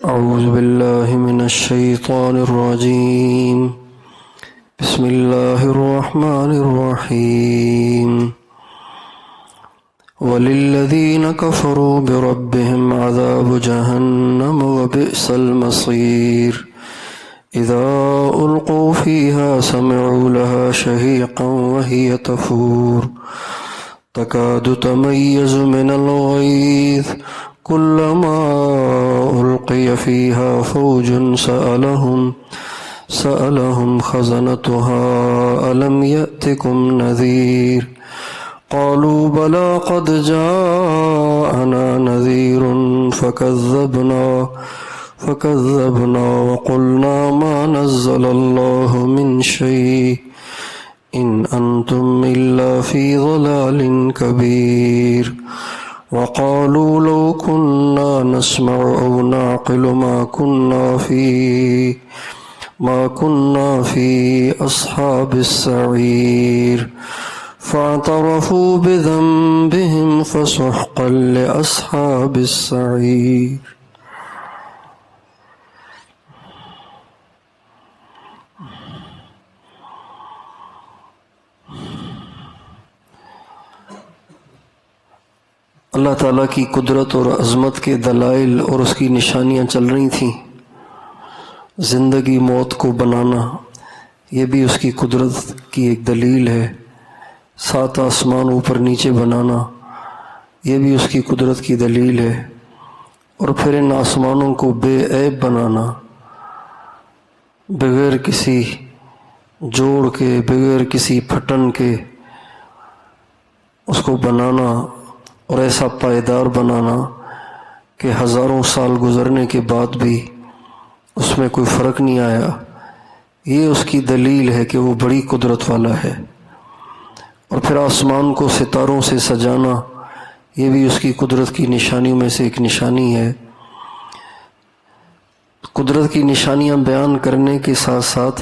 أعوذ بالله من الشيطان الرجيم. بسم الله الرحمن الرحيم. وللذين كفروا بربهم عذاب جهنم وبئس المصير. إذا ألقوا فيها سمعوا لها شهيقا وهي تفور تكاد تميز من الغيظ كلما ألقي فيها فوج سألهم خزنتها ألم يأتكم نذير قالوا بلى قد جاءنا نذير فكذبنا وقلنا ما نزل الله من شيء إن أنتم إلا في ضلال كبير. وقالوا لو كنا نسمع أو نعقل ما كنا في أصحاب السعير فاعترفوا بذنبهم فسحقا لأصحاب السعير. اللہ تعالیٰ کی قدرت اور عظمت کے دلائل اور اس کی نشانیاں چل رہی تھیں. زندگی موت کو بنانا یہ بھی اس کی قدرت کی ایک دلیل ہے. 7 آسمان اوپر نیچے بنانا یہ بھی اس کی قدرت کی دلیل ہے. اور پھر ان آسمانوں کو بے عیب بنانا، بغیر کسی جوڑ کے، بغیر کسی پھٹن کے اس کو بنانا اور ایسا پائیدار بنانا کہ ہزاروں سال گزرنے کے بعد بھی اس میں کوئی فرق نہیں آیا. یہ اس کی دلیل ہے کہ وہ بڑی قدرت والا ہے. اور پھر آسمان کو ستاروں سے سجانا یہ بھی اس کی قدرت کی نشانیوں میں سے ایک نشانی ہے. قدرت کی نشانیاں بیان کرنے کے ساتھ ساتھ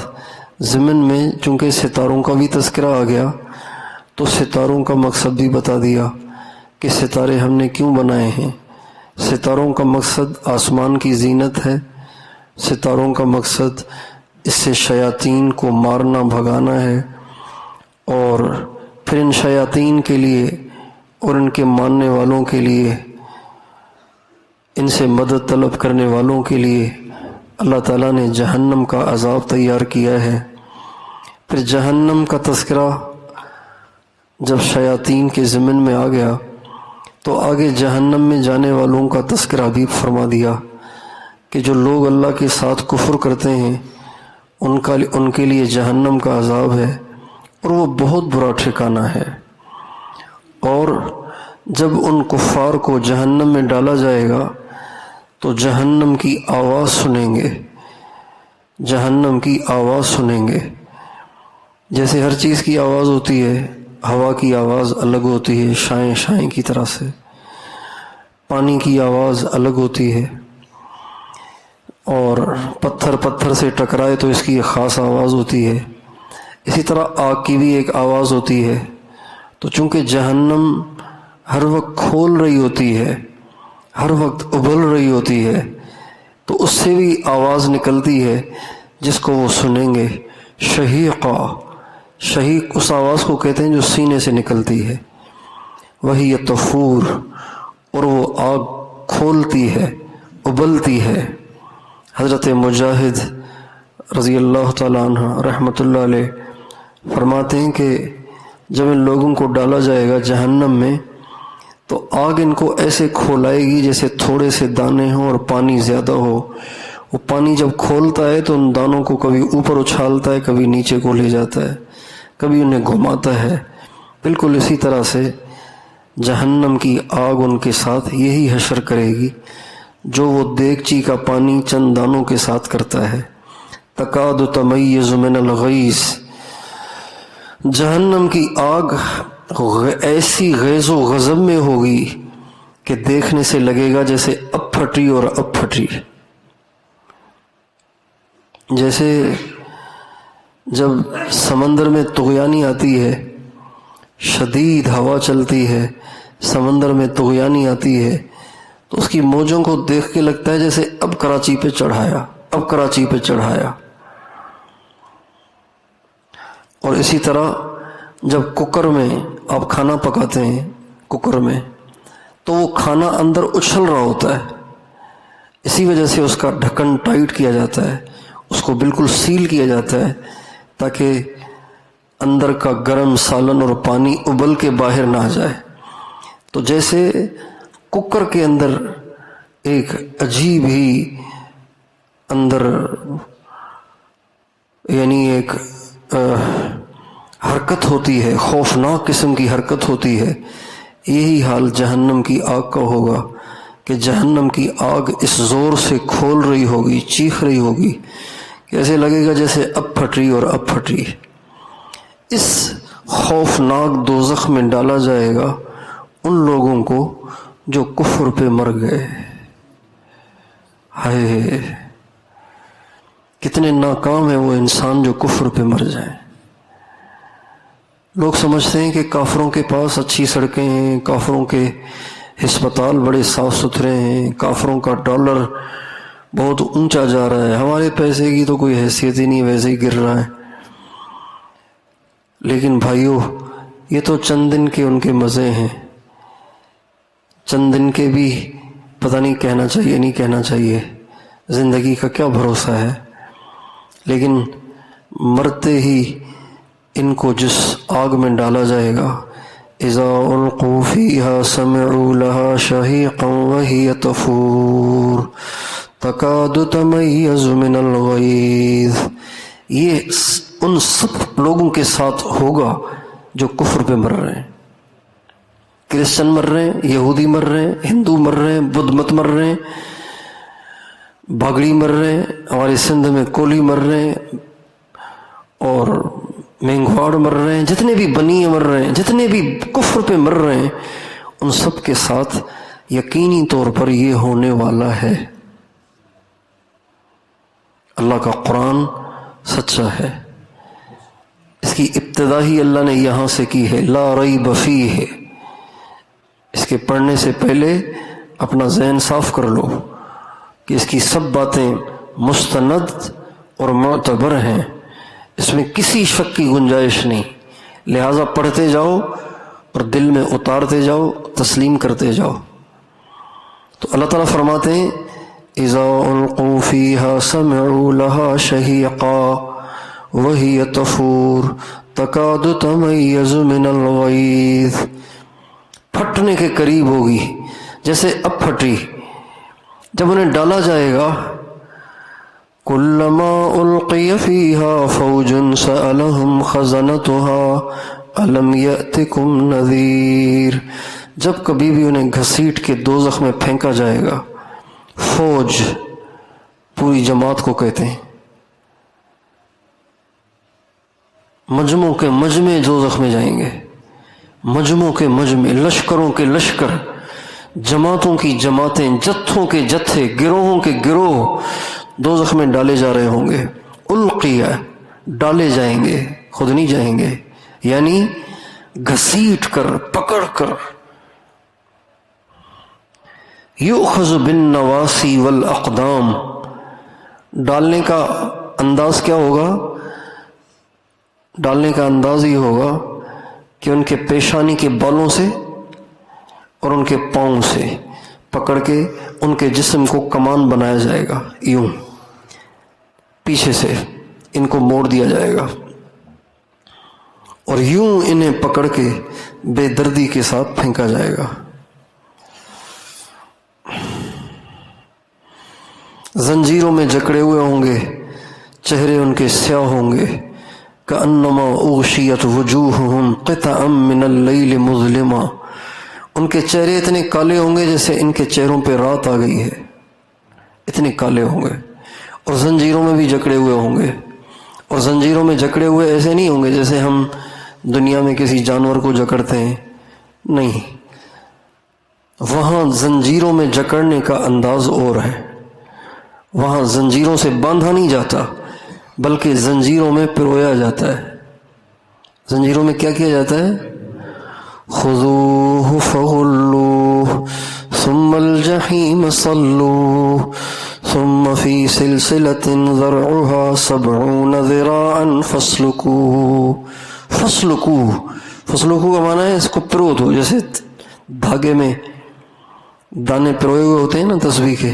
ضمن میں چونکہ ستاروں کا بھی تذکرہ آ گیا تو ستاروں کا مقصد بھی بتا دیا کہ ستارے ہم نے کیوں بنائے ہیں. ستاروں کا مقصد آسمان کی زینت ہے. ستاروں کا مقصد اس سے شیاطین کو مارنا، بھگانا ہے. اور پھر ان شیاطین کے لیے اور ان کے ماننے والوں کے لیے، ان سے مدد طلب کرنے والوں کے لیے اللہ تعالیٰ نے جہنم کا عذاب تیار کیا ہے. پھر جہنم کا تذکرہ جب شیاطین کے ضمن میں آ گیا تو آگے جہنم میں جانے والوں کا تذکرہ بھی فرما دیا کہ جو لوگ اللہ کے ساتھ کفر کرتے ہیں ان کے لیے جہنم کا عذاب ہے اور وہ بہت برا ٹھکانہ ہے. اور جب ان کفار کو جہنم میں ڈالا جائے گا تو جہنم کی آواز سنیں گے. جہنم کی آواز سنیں گے جیسے ہر چیز کی آواز ہوتی ہے. ہوا کی آواز الگ ہوتی ہے، شائیں شائیں کی طرح سے. پانی کی آواز الگ ہوتی ہے. اور پتھر سے ٹکرائے تو اس کی ایک خاص آواز ہوتی ہے. اسی طرح آگ کی بھی ایک آواز ہوتی ہے. تو چونکہ جہنم ہر وقت کھول رہی ہوتی ہے، ہر وقت ابل رہی ہوتی ہے، تو اس سے بھی آواز نکلتی ہے جس کو وہ سنیں گے. شہیقہ، شہیق اس آواز کو کہتے ہیں جو سینے سے نکلتی ہے. وہی تفور، اور وہ آگ کھولتی ہے، ابلتی ہے. حضرت مجاہد رضی اللہ تعالیٰ عنہ رحمۃ اللہ علیہ فرماتے ہیں کہ جب ان لوگوں کو ڈالا جائے گا جہنم میں تو آگ ان کو ایسے کھولائے گی جیسے تھوڑے سے دانے ہوں اور پانی زیادہ ہو. وہ پانی جب کھولتا ہے تو ان دانوں کو کبھی اوپر اچھالتا ہے، کبھی نیچے کو لے جاتا ہے، کبھی انہیں گھماتا ہے. بالکل اسی طرح سے جہنم کی آگ ان کے ساتھ یہی حشر کرے گی جو وہ دیگچی کا پانی چند دانوں کے ساتھ کرتا ہے. تکاد تمیز من الغیظ، جہنم کی آگ ایسی غیظ و غضب میں ہوگی کہ دیکھنے سے لگے گا جیسے اب پھٹی اور اب پھٹی. جیسے جب سمندر میں طغیانی آتی ہے، شدید ہوا چلتی ہے، سمندر میں طغیانی آتی ہے، تو اس کی موجوں کو دیکھ کے لگتا ہے جیسے اب کراچی پہ چڑھایا. اور اسی طرح جب کوکر میں آپ کھانا پکاتے ہیں کوکر میں، تو وہ کھانا اندر اچھل رہا ہوتا ہے، اسی وجہ سے اس کا ڈھکن ٹائٹ کیا جاتا ہے، اس کو بالکل سیل کیا جاتا ہے تاکہ اندر کا گرم سالن اور پانی ابل کے باہر نہ جائے. تو جیسے کوکر کے اندر ایک عجیب ہی اندر یعنی ایک حرکت ہوتی ہے، خوفناک قسم کی حرکت ہوتی ہے، یہی حال جہنم کی آگ کا ہوگا کہ جہنم کی آگ اس زور سے کھول رہی ہوگی، چیخ رہی ہوگی کہ ایسے لگے گا جیسے اب پھٹ رہی. اس خوفناک دوزخ میں ڈالا جائے گا ان لوگوں کو جو کفر پہ مر گئے. ہائے کتنے ناکام ہے وہ انسان جو کفر پہ مر جائیں. لوگ سمجھتے ہیں کہ کافروں کے پاس اچھی سڑکیں ہیں، کافروں کے ہسپتال بڑے صاف ستھرے ہیں، کافروں کا ڈالر بہت اونچا جا رہا ہے، ہمارے پیسے کی تو کوئی حیثیت ہی نہیں، ویسے ہی گر رہا ہے. لیکن بھائیو، یہ تو چند دن کے ان کے مزے ہیں، چند دن کے بھی پتہ نہیں کہنا چاہیے نہیں کہنا چاہیے، زندگی کا کیا بھروسہ ہے. لیکن مرتے ہی ان کو جس آگ میں ڈالا جائے گا، اذا القوا فیہا سمعوا لہا شہیقا وہی تفور تکاد تمیز من الغیظ، یہ ان سب لوگوں کے ساتھ ہوگا جو کفر پہ مر رہے ہیں. کرسچن مر رہے ہیں، یہودی مر رہے ہیں، ہندو مر رہے ہیں، بدھ مت مر رہے ہیں، بھاگڑی مر رہے ہیں، ہمارے سندھ میں کولی مر رہے ہیں، اور مینگواڑ مر رہے ہیں، جتنے بھی بنیے مر رہے ہیں، جتنے بھی کفر پہ مر رہے ہیں، ان سب کے ساتھ یقینی طور پر یہ ہونے والا ہے. اللہ کا قرآن سچا ہے. اس کی ابتدا ہی اللہ نے یہاں سے کی ہے، لا ریب فیہ. اس کے پڑھنے سے پہلے اپنا ذہن صاف کر لو کہ اس کی سب باتیں مستند اور معتبر ہیں، اس میں کسی شک کی گنجائش نہیں. لہٰذا پڑھتے جاؤ اور دل میں اتارتے جاؤ، تسلیم کرتے جاؤ. تو اللہ تعالیٰ فرماتے ہیں اذا القوا فیہا سمعوا لہا شہیقا وہی تفور تکاد تمیز من الغیظ، پھٹنے کے قریب ہوگی جیسے اب پھٹی. جب انہیں ڈالا جائے گا، کلما القی فیہا فوج سألہم خزنتها الم یأتکم نذیر، جب کبھی بھی انہیں گھسیٹ کے دوزخ میں پھینکا جائے گا، فوج پوری جماعت کو کہتے ہیں، مجموع کے مجمع دوزخ میں جائیں گے، مجموع کے مجمع، لشکروں کے لشکر، جماعتوں کی جماعتیں، جتھوں کے جتھے، گروہوں کے گروہ دوزخ میں ڈالے جا رہے ہوں گے. القیہ ڈالے جائیں گے، خود نہیں جائیں گے، یعنی گھسیٹ کر، پکڑ کر. یؤخذ بالنواسی والاقدام، ڈالنے کا انداز کیا ہوگا؟ ڈالنے کا انداز یہ ہوگا کہ ان کے پیشانی کے بالوں سے اور ان کے پاؤں سے پکڑ کے ان کے جسم کو کمان بنایا جائے گا، یوں پیچھے سے ان کو موڑ دیا جائے گا، اور یوں انہیں پکڑ کے بے دردی کے ساتھ پھینکا جائے گا. زنجیروں میں جکڑے ہوئے ہوں گے، چہرے ان کے سیاہ ہوں گے، کأنما اغشیت وجوہہم قطعا من اللیل مظلما، ان کے چہرے اتنے کالے ہوں گے جیسے ان کے چہروں پہ رات آ گئی ہے، اتنے کالے ہوں گے. اور زنجیروں میں بھی جکڑے ہوئے ہوں گے، اور زنجیروں میں جکڑے ہوئے ایسے نہیں ہوں گے جیسے ہم دنیا میں کسی جانور کو جکڑتے ہیں، نہیں، وہاں زنجیروں میں جکڑنے کا انداز اور ہے. وہاں زنجیروں سے باندھا نہیں جاتا بلکہ زنجیروں میں پرویا جاتا ہے. زنجیروں میں کیا کیا جاتا ہے؟ خذوہ فغلوہ ثم الجحیم صلوہ ثم فی سلسلۃ ذرعها 70 ذراعا فاسلکوہ۔ فسلکوہ کا معنی ہے اس کو پرو دو، جیسے دھاگے میں دانے پروئے ہوئے ہوتے ہیں نا تسبیح کے،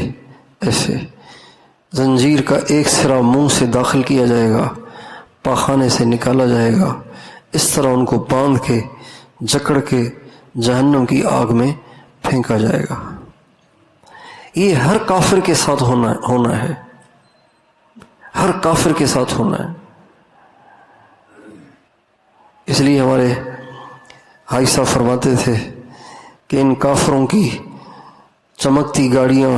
ایسے زنجیر کا ایک سرا منہ سے داخل کیا جائے گا، پاخانے سے نکالا جائے گا، اس طرح ان کو باندھ کے جکڑ کے جہنم کی آگ میں پھینکا جائے گا۔ یہ ہر کافر کے ساتھ ہونا ہے، ہر کافر کے ساتھ ہونا ہے۔ اس لیے ہمارے بھائی صاحب فرماتے تھے کہ ان کافروں کی چمکتی گاڑیاں،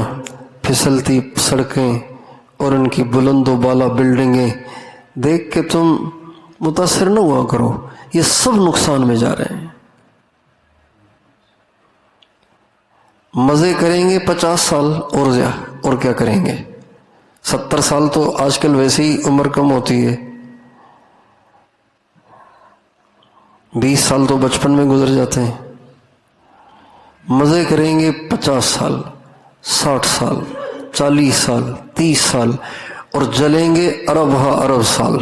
پھسلتی سڑکیں اور ان کی بلند و بالا بلڈنگیں دیکھ کے تم متاثر نہ ہوا کرو، یہ سب نقصان میں جا رہے ہیں۔ مزے کریں گے 50 سال اور کیا کریں گے، 70 سال تو آج کل ویسے ہی عمر کم ہوتی ہے، 20 سال تو بچپن میں گزر جاتے ہیں۔ مزے کریں گے 50 سال، 60 سال، 40 سال، 30 سال، اور جلیں گے ارب ہا ارب سال۔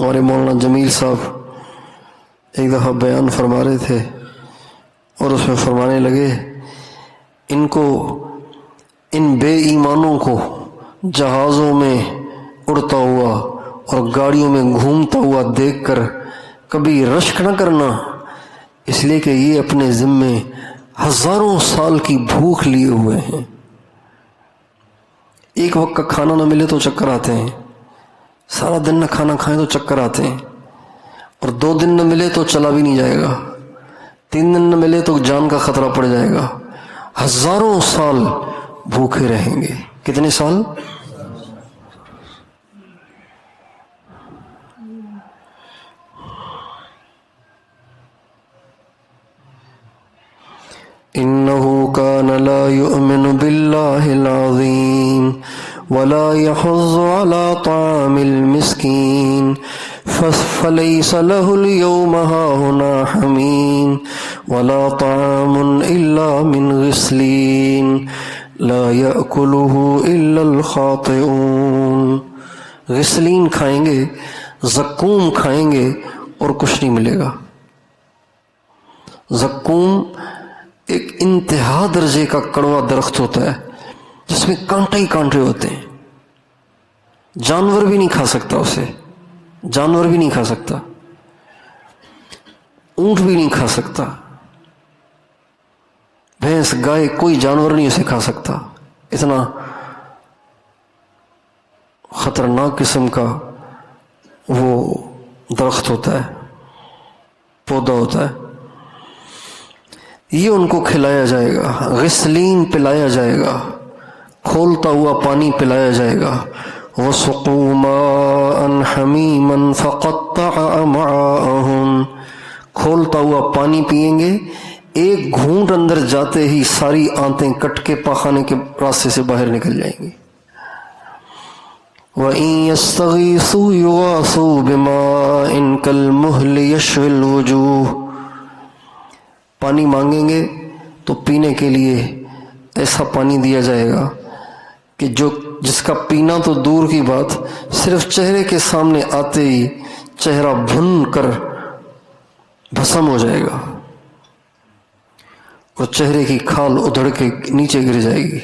ہمارے مولانا جمیل صاحب ایک دفعہ بیان فرما رہے تھے اور اس میں فرمانے لگے، ان بے ایمانوں کو جہازوں میں اڑتا ہوا اور گاڑیوں میں گھومتا ہوا دیکھ کر کبھی رشک نہ کرنا، اس لیے کہ یہ اپنے ذمے ہزاروں سال کی بھوک لیے ہوئے ہیں۔ ایک وقت کا کھانا نہ ملے تو چکر آتے ہیں، سارا دن نہ کھانا کھائیں تو چکر آتے ہیں، اور 2 دن نہ ملے تو چلا بھی نہیں جائے گا، 3 دن نہ ملے تو جان کا خطرہ پڑ جائے گا، ہزاروں سال بھوکے رہیں گے۔ کتنے سال؟ إنه كان لا يؤمن بالله العظيم ولا يحض على طعام المسكين فليس له اليوم هاهنا حميم ولا طعام إلا من غسلين لا يأكله إلا الخاطئون۔ غسلین کھائیں گے، زقوم کھائیں گے اور کچھ نہیں ملے گا۔ زقوم ایک انتہا درجے کا کڑوا درخت ہوتا ہے جس میں کانٹے ہی کانٹے ہوتے ہیں، جانور بھی نہیں کھا سکتا اسے، جانور بھی نہیں کھا سکتا، اونٹ بھی نہیں کھا سکتا، بھینس، گائے، کوئی جانور نہیں اسے کھا سکتا، اتنا خطرناک قسم کا وہ درخت ہوتا ہے، پودا ہوتا ہے۔ یہ ان کو کھلایا جائے گا، غسلین پلایا جائے گا، کھولتا ہوا پانی پلایا جائے گا۔ وَسُقُوا مَاءً حَمِيمًا فَقَطَّعَ أَمْعَاءَهُمْ، کھولتا ہوا پانی پئیں گے، ایک گھونٹ اندر جاتے ہی ساری آنتیں کٹ کے پاخانے کے راستے سے باہر نکل جائیں گی۔ وَإِن يَسْتَغِيثُوا يُغَاثُوا بِمَاءٍ كَالْمُهْلِ يَشْوِي الْوُجُوهَ، پانی مانگیں گے تو پینے کے لیے ایسا پانی دیا جائے گا کہ جس کا پینا تو دور کی بات، صرف چہرے کے سامنے آتے ہی چہرہ بھن کر بھسم ہو جائے گا اور چہرے کی کھال ادھڑ کے نیچے گر جائے گی۔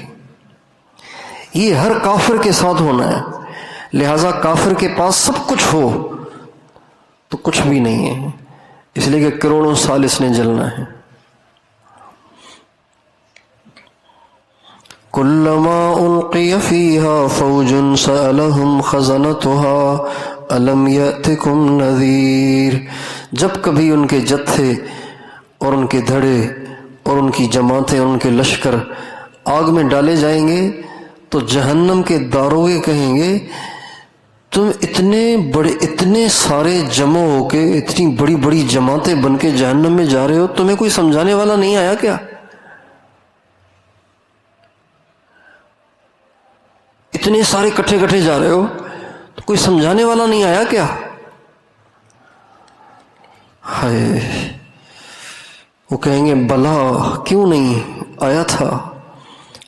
یہ ہر کافر کے ساتھ ہونا ہے، لہذا کافر کے پاس سب کچھ ہو تو کچھ بھی نہیں ہے، اس لیے کہ کروڑوں سال اس نے جلنا ہے۔ كلما ألقي فيها فوج سألهم خزنتها ألم يأتكم نذير، جب کبھی ان کے جتھے اور ان کے دھڑے اور ان کی جماعتیں اور ان کے لشکر آگ میں ڈالے جائیں گے تو جہنم کے داروغے کہیں گے، تم اتنے سارے جمع ہو کے اتنی بڑی بڑی جماعتیں بن کے جہنم میں جا رہے ہو، تمہیں کوئی سمجھانے والا نہیں آیا کیا؟ اتنے سارے کٹھے جا رہے ہو تو کوئی سمجھانے والا نہیں آیا کیا؟ ہائے، وہ کہیں گے بلا کیوں نہیں آیا تھا،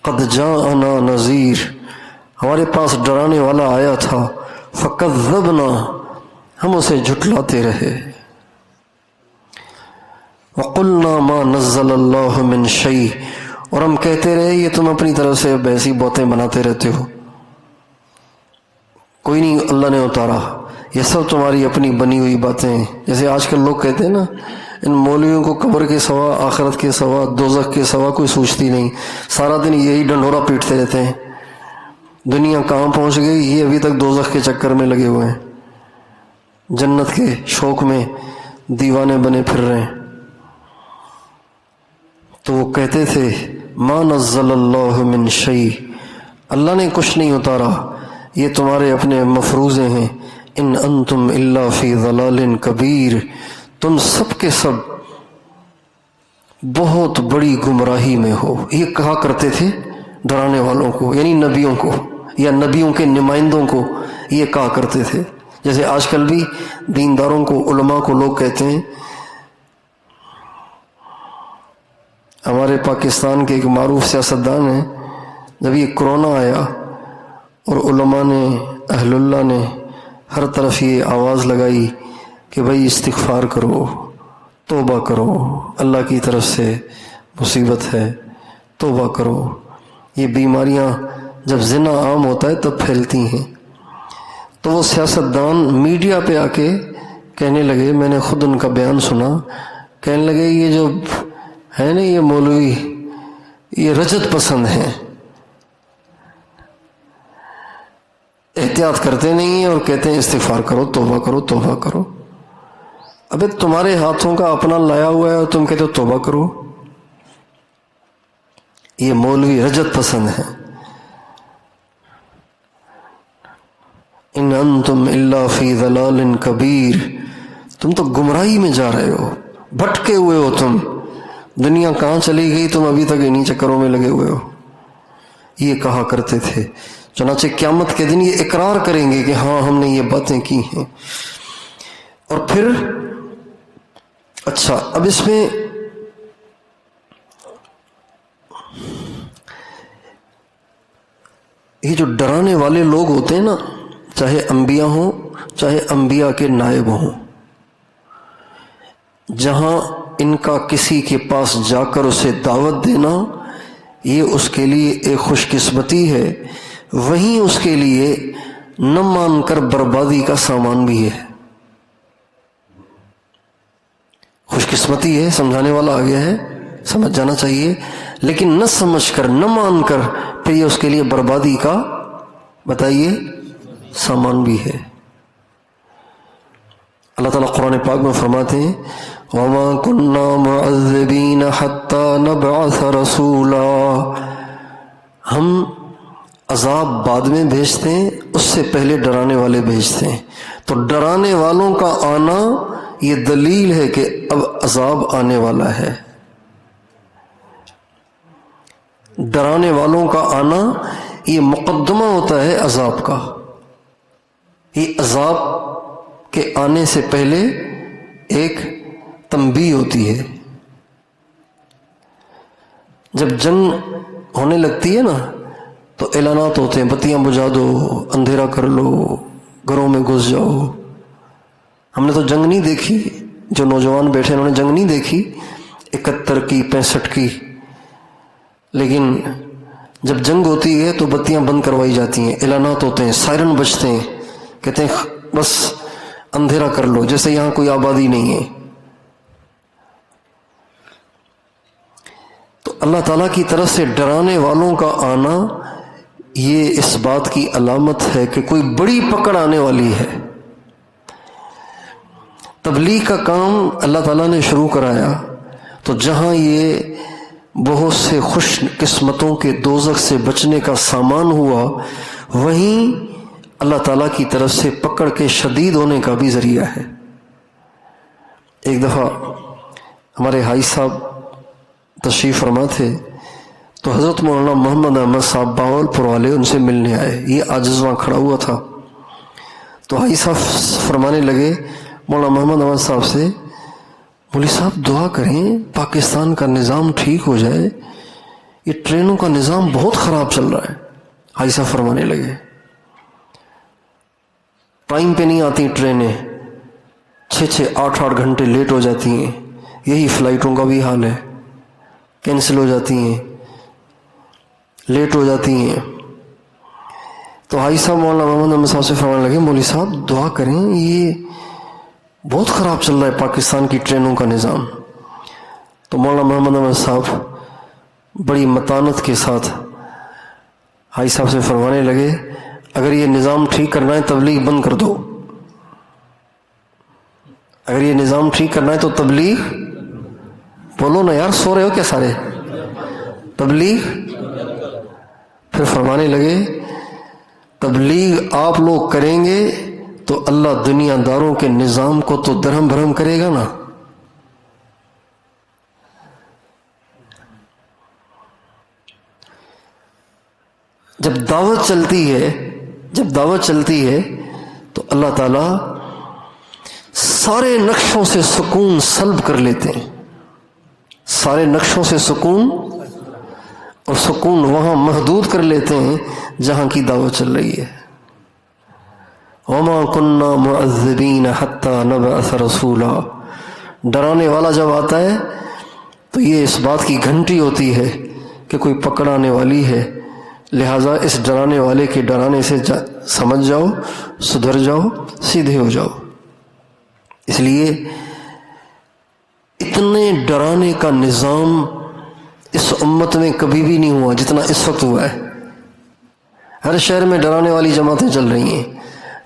قد جاءنا نذیر، ہمارے پاس ڈرانے والا آیا تھا، فکذبنا، ہم اسے جھٹلاتے رہے، وقلنا ما نزل اللہ من شیء، اور ہم کہتے رہے یہ تم اپنی طرف سے ایسی باتیں بناتے رہتے ہو، کوئی نہیں اللہ نے اتارا، یہ سب تمہاری اپنی بنی ہوئی باتیں ہیں۔ جیسے آج کل لوگ کہتے ہیں نا، ان مولویوں کو قبر کے سوا، آخرت کے سوا، دوزخ کے سوا کوئی سوچتی نہیں، سارا دن یہی ڈنڈورا پیٹتے رہتے ہیں، دنیا کہاں پہنچ گئی، یہ ابھی تک دوزخ کے چکر میں لگے ہوئے ہیں، جنت کے شوق میں دیوانے بنے پھر رہے ہیں۔ تو وہ کہتے تھے ما نزل اللہ من شیء، اللہ نے کچھ نہیں اتارا، یہ تمہارے اپنے مفروضے ہیں، ان انتم الا فی ضلال کبیر، تم سب کے سب بہت بڑی گمراہی میں ہو، یہ کہا کرتے تھے ڈرانے والوں کو، یعنی نبیوں کو یا نبیوں کے نمائندوں کو یہ کہا کرتے تھے۔ جیسے آج کل بھی دینداروں کو، علماء کو لوگ کہتے ہیں، ہمارے پاکستان کے ایک معروف سیاستدان ہیں، جب یہ کرونا آیا اور علماء نے، اہل اللہ نے ہر طرف یہ آواز لگائی کہ بھائی استغفار کرو، توبہ کرو، اللہ کی طرف سے مصیبت ہے، توبہ کرو، یہ بیماریاں جب زنا عام ہوتا ہے تب پھیلتی ہیں۔ تو وہ سیاستدان میڈیا پہ آ کے کہنے لگے، میں نے خود ان کا بیان سنا، کہنے لگے یہ جو ہے نا یہ مولوی، یہ رجت پسند ہیں، احتیاط کرتے نہیں ہیں اور کہتے ہیں استغفار کرو، توبہ کرو، توبہ کرو۔ ابے تمہارے ہاتھوں کا اپنا لایا ہوا ہے اور تم کہتے ہو توبہ کرو؟ یہ مولوی رجت پسند ہیں۔ ان انتم الا فی ضلال کبیر، تم تو گمراہی میں جا رہے ہو، بھٹکے ہوئے ہو تم، دنیا کہاں چلی گئی، تم ابھی تک انہی چکروں میں لگے ہوئے ہو، یہ کہا کرتے تھے۔ چنانچہ قیامت کے دن یہ اقرار کریں گے کہ ہاں ہم نے یہ باتیں کی ہیں۔ اور پھر اچھا، اب اس میں یہ جو ڈرانے والے لوگ ہوتے ہیں نا، چاہے انبیاء ہوں، چاہے انبیاء کے نائب ہوں، جہاں ان کا کسی کے پاس جا کر اسے دعوت دینا یہ اس کے لیے ایک خوش قسمتی ہے، وہیں اس کے لیے نہ مان کر بربادی کا سامان بھی ہے۔ خوش قسمتی ہے، سمجھانے والا آ گیا ہے، سمجھ جانا چاہیے، لیکن نہ سمجھ کر، نہ مان کر، پھر یہ اس کے لیے بربادی کا، بتائیے، سامان بھی ہے۔ اللہ تعالیٰ قرآن پاک میں فرماتے ہیں وَمَا كُنَّا مُعَذِّبِينَ حَتَّى نَبْعَثَ رَسُولًا، ہم عذاب بعد میں بھیجتے ہیں، اس سے پہلے ڈرانے والے بھیجتے ہیں۔ تو ڈرانے والوں کا آنا یہ دلیل ہے کہ اب عذاب آنے والا ہے۔ ڈرانے والوں کا آنا یہ مقدمہ ہوتا ہے عذاب کا، یہ عذاب کے آنے سے پہلے ایک تنبیہ ہوتی ہے۔ جب جنگ ہونے لگتی ہے نا تو اعلانات ہوتے ہیں، بتیاں بجھا دو، اندھیرا کر لو، گھروں میں گھس جاؤ۔ ہم نے تو جنگ نہیں دیکھی، جو نوجوان بیٹھے انہوں نے جنگ نہیں دیکھی 71 کی 65 کی، لیکن جب جنگ ہوتی ہے تو بتیاں بند کروائی جاتی ہیں، اعلانات ہوتے ہیں، سائرن بجتے ہیں، کہتے ہیں بس اندھیرا کر لو، جیسے یہاں کوئی آبادی نہیں ہے۔ تو اللہ تعالیٰ کی طرف سے ڈرانے والوں کا آنا یہ اس بات کی علامت ہے کہ کوئی بڑی پکڑ آنے والی ہے۔ تبلیغ کا کام اللہ تعالیٰ نے شروع کرایا تو جہاں یہ بہت سے خوش قسمتوں کے دوزخ سے بچنے کا سامان ہوا، وہیں اللہ تعالیٰ کی طرف سے پکڑ کے شدید ہونے کا بھی ذریعہ ہے۔ ایک دفعہ ہمارے حاجی صاحب تشریف فرما تھے تو حضرت مولانا محمد احمد صاحب باول پور والے ان سے ملنے آئے، یہ عاجز وہاں کھڑا ہوا تھا۔ تو حاجی صاحب فرمانے لگے مولانا محمد احمد صاحب سے مولوی صاحب دعا کریں پاکستان کا نظام ٹھیک ہو جائے، یہ ٹرینوں کا نظام بہت خراب چل رہا ہے۔ حاجی صاحب فرمانے لگے ٹائم پہ نہیں آتی ٹرینیں، 6-8 گھنٹے لیٹ ہو جاتی ہیں، یہی فلائٹوں کا بھی حال ہے، کینسل ہو جاتی ہیں، لیٹ ہو جاتی ہیں۔ تو حاجی صاحب مولانا محمد احمد صاحب سے فرمانے لگے مولوی صاحب دعا کریں، یہ بہت خراب چل رہا ہے پاکستان کی ٹرینوں کا نظام۔ تو مولانا محمد احمد صاحب بڑی متانت کے ساتھ حاجی صاحب سے فرمانے لگے اگر یہ نظام ٹھیک کرنا ہے تبلیغ بند کر دو، اگر یہ نظام ٹھیک کرنا ہے تو تبلیغ، بولو نا یار، سو رہے ہو کیا سارے؟ تبلیغ۔ پھر فرمانے لگے تبلیغ آپ لوگ کریں گے تو اللہ دنیا داروں کے نظام کو تو درہم بھرم کرے گا نا۔ جب دعوت چلتی ہے تو اللہ تعالیٰ سارے نقشوں سے سکون سلب کر لیتے ہیں، سارے نقشوں سے سکون، اور سکون وہاں محدود کر لیتے ہیں جہاں کی دعوت چل رہی ہے۔ وَمَا كُنَّا مُعَذِّبِينَ حَتَّى نَبْعَثَ رَسُولًا، ڈرانے والا جب آتا ہے تو یہ اس بات کی گھنٹی ہوتی ہے کہ کوئی پکڑانے والی ہے، لہٰذا اس ڈرانے والے کے ڈرانے سے سمجھ جاؤ، سدھر جاؤ، سیدھے ہو جاؤ۔ اس لیے اتنے ڈرانے کا نظام اس امت میں کبھی بھی نہیں ہوا جتنا اس وقت ہوا ہے۔ ہر شہر میں ڈرانے والی جماعتیں چل رہی ہیں،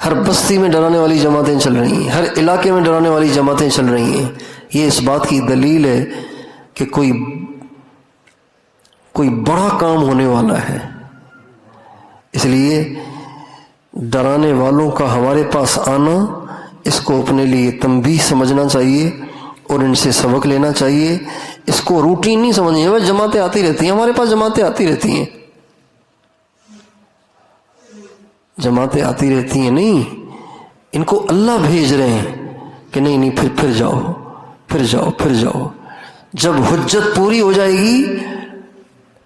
ہر بستی میں ڈرانے والی جماعتیں چل رہی ہیں، ہر علاقے میں ڈرانے والی جماعتیں چل رہی ہیں۔ یہ اس بات کی دلیل ہے کہ کوئی بڑا کام ہونے والا ہے۔ اس لیے ڈرانے والوں کا ہمارے پاس آنا، اس کو اپنے لیے تنبیہ سمجھنا چاہیے اور ان سے سبق لینا چاہیے۔ اس کو روٹین نہیں سمجھنی ہے، جماعتیں آتی رہتی ہیں، ہمارے پاس جماعتیں آتی رہتی ہیں، جماعتیں آتی رہتی ہیں، نہیں، ان کو اللہ بھیج رہے ہیں کہ نہیں پھر جاؤ۔ جب حجت پوری ہو جائے گی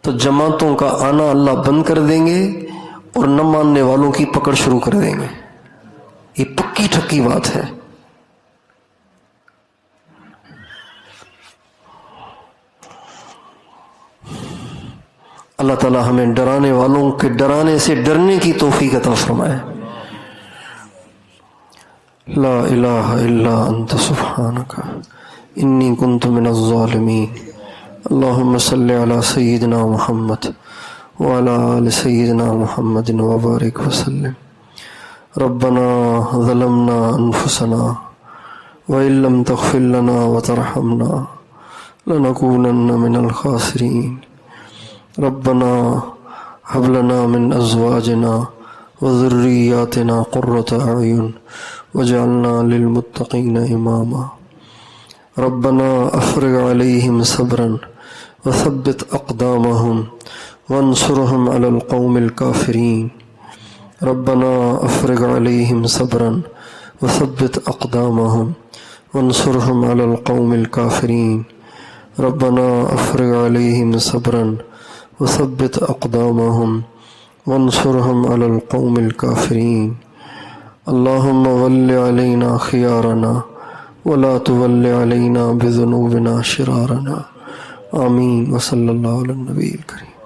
تو جماعتوں کا آنا اللہ بند کر دیں گے اور نہ ماننے والوں کی پکڑ شروع کر دیں گے۔ یہ پکی ٹھکی بات ہے۔ اللہ تعالی ہمیں ڈرانے والوں کے ڈرانے سے ڈرنے کی توفیق عطا فرمائے۔ لا الہ الا انت سبحانک انی کنت من الظالمین۔ اللہم صلی علی سیدنا محمد وعلی آل سیدنا محمد وبارک وسلم۔ ربنا ظلمنا انفسنا وإن لم تغفر لنا وترحمنا لنكونن من الخاسرین۔ ربنا هب لنا من ازواجنا وذرياتنا قرة اعین واجعلنا للمتقین اماما۔ ربنا افرغ عليهم صبرا وثبت اقدامهم وانصرهم على القوم الكافرين۔ ربنا افرغ عليهم صبرا وثبت اقدامهم وانصرهم على القوم الكافرين۔ ربنا افرغ عليهم صبرا وثبت اقدامهم وانصرهم على القوم الكافرين۔ اللهم ول علينا خيارنا ولا تول علينا بذنوبنا شرارنا۔ آمين۔ وصلی اللہ علی النبی الکریم۔